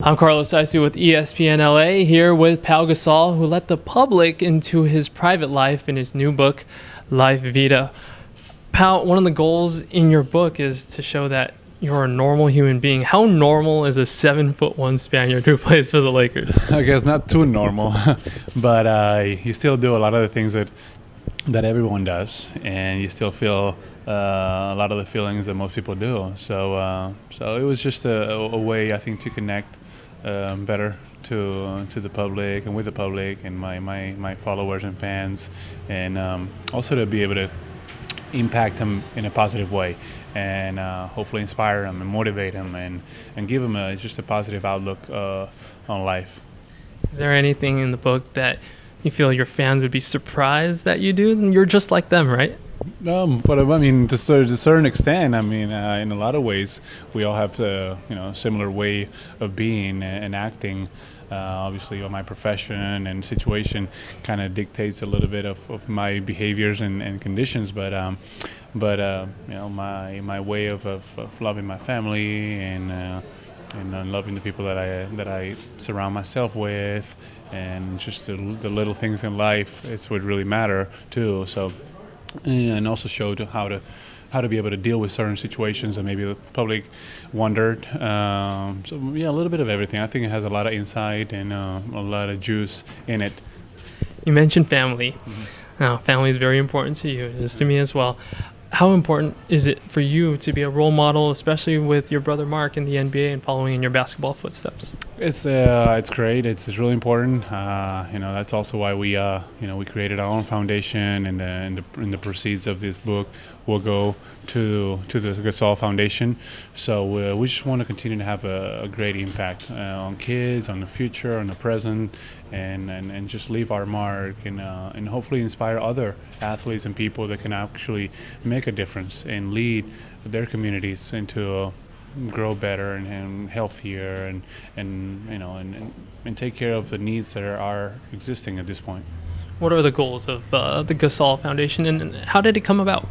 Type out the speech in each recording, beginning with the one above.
I'm Carlos Isu with ESPN LA, here with Pau Gasol, who let the public into his private life in his new book, Life Vida. Pau, one of the goals in your book is to show that you're a normal human being. How normal is a 7'1" Spaniard who plays for the Lakers? I guess not too normal, but you still do a lot of the things that everyone does, and you still feel a lot of the feelings that most people do. So it was just a way, I think, to connect better to the public and with the public and my followers and fans, and also to be able to impact them in a positive way, and hopefully inspire them and motivate them and give them just a positive outlook on life. Is there anything in the book that you feel your fans would be surprised that you do? You're just like them, right? But I mean, to a certain extent, I mean, in a lot of ways, we all have similar way of being and acting. Obviously, my profession and situation kind of dictates a little bit of my behaviors and conditions, but my way of loving my family and loving the people that I surround myself with, and just the little things in life, it's what really matter too. So, and also showed how to be able to deal with certain situations that maybe the public wondered. So yeah, a little bit of everything. I think it has a lot of insight and a lot of juice in it. You mentioned family. Mm-hmm. Now, family is very important to you. It is to me as well. How important is it for you to be a role model, especially with your brother Mark in the NBA and following in your basketball footsteps? It's great. It's really important. That's also why we created our own foundation, and the proceeds of this book will go to the Gasol Foundation. So we just want to continue to have a great impact on kids, on the future, on the present, and just leave our mark and hopefully inspire other athletes and people that can actually make a difference and lead their communities into grow better and healthier and take care of the needs that are existing at this point. What are the goals of the Gasol Foundation, and how did it come about?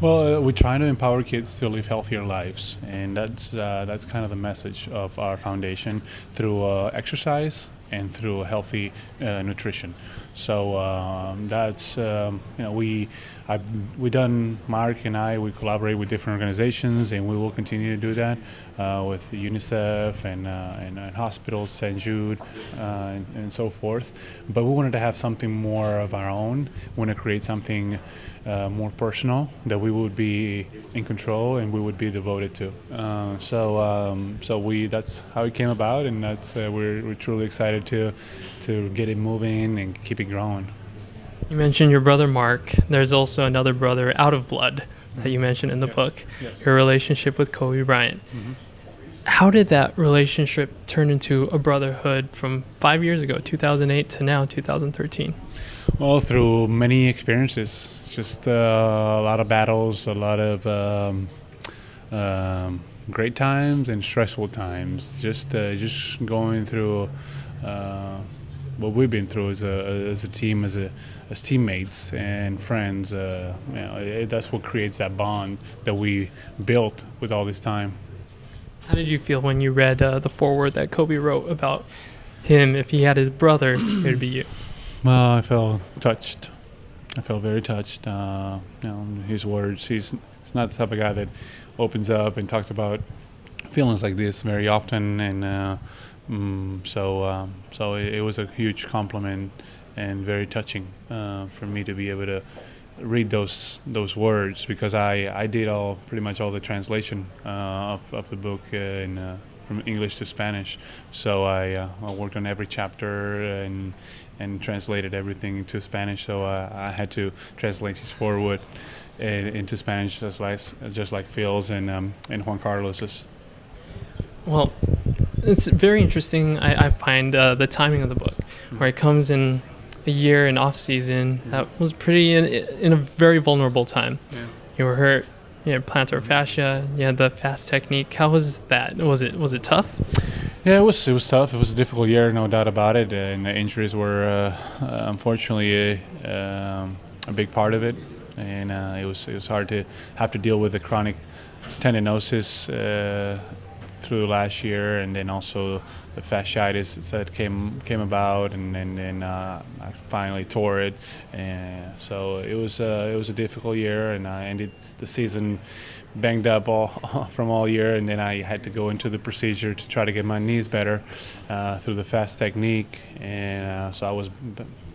Well, we're trying to empower kids to live healthier lives, and that's kind of the message of our foundation through exercise and through healthy nutrition. So that's Mark and I collaborate with different organizations, and we will continue to do that with UNICEF and hospitals, St. Jude, and so forth. But we wanted to have something more of our own. We want to create something more personal that we would be in control and we would be devoted to. That's how it came about, and that's we're truly excited to get it moving and keep it growing. You mentioned your brother Mark. There's also another brother out of blood that you mentioned in the book. Yes. Your relationship with Kobe Bryant. Mm-hmm. How did that relationship turn into a brotherhood from 5 years ago, 2008, to now, 2013? Well, through many experiences, just a lot of battles, a lot of great times and stressful times. Just going through what we've been through as a team, as teammates and friends. That's what creates that bond that we built with all this time. How did you feel when you read the foreword that Kobe wrote about him? If he had his brother, it would be you. Well, I felt touched. I felt very touched. His words. He's not the type of guy that opens up and talks about feelings like this very often, and so it was a huge compliment and very touching for me to be able to read those words, because I did pretty much all the translation of the book from English to Spanish. So I worked on every chapter and translated everything into Spanish. So I had to translate his foreword into Spanish, just like Phil's and Juan Carlos's. Well, it's very interesting. I find the timing of the book, where it comes in a year in off season that was pretty in a very vulnerable time. Yeah. You were hurt. You had plantar fascia. You had the fast technique. How was that? Was it tough? Yeah, it was tough. It was a difficult year, no doubt about it. And the injuries were unfortunately a big part of it. And it was hard to have to deal with the chronic tendinosis through last year, and then also the fasciitis that came about, and then I finally tore it, and so it was a difficult year, and I ended the season banged up from all year, and then I had to go into the procedure to try to get my knees better through the fast technique, and so I was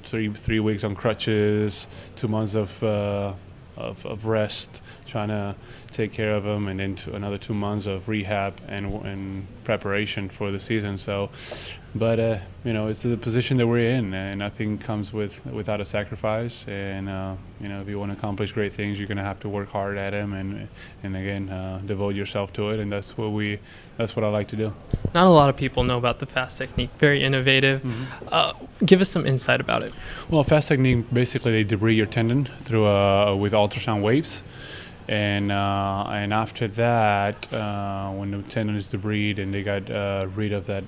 3 weeks on crutches, 2 months of rest, trying to take care of them, and then another 2 months of rehab and preparation for the season. So, but it's the position that we're in, and nothing comes without a sacrifice. And if you want to accomplish great things, you're going to have to work hard at them, and again, devote yourself to it. And that's what I like to do. Not a lot of people know about the fast technique. Very innovative. Mm-hmm. Give us some insight about it. Well, fast technique, basically they debride your tendon through with ultrasound waves. And after that, when the tendon is debrided and they got rid of that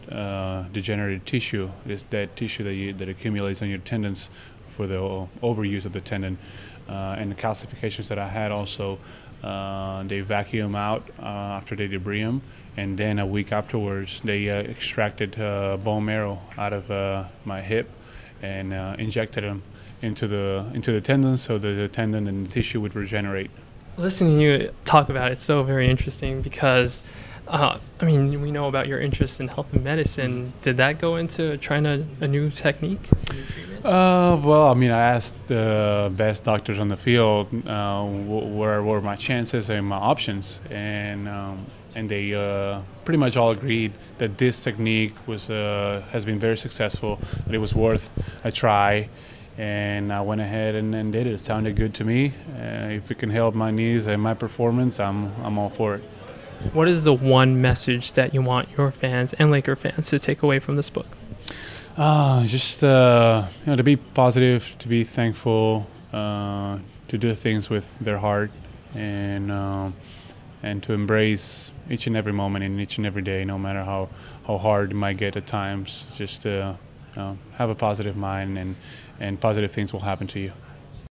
degenerative tissue, this dead tissue that accumulates on your tendons for the overuse of the tendon, and the calcifications that I had also, they vacuum out after they debride them, and then a week afterwards they extracted bone marrow out of my hip and injected them into the tendon, so that the tendon and the tissue would regenerate. Listening to you talk about it's so very interesting because, we know about your interest in health and medicine. Did that go into trying a new technique? Well, I asked the best doctors on the field where were my chances and my options, and they pretty much all agreed that this technique has been very successful, that it was worth a try. And I went ahead and did it. It sounded good to me. If it can help my knees and my performance, I'm all for it. What is the one message that you want your fans and Laker fans to take away from this book? Just to be positive, to be thankful, to do things with their heart, and to embrace each and every moment and each and every day, no matter how hard it might get at times. Just to have a positive mind, and positive things will happen to you.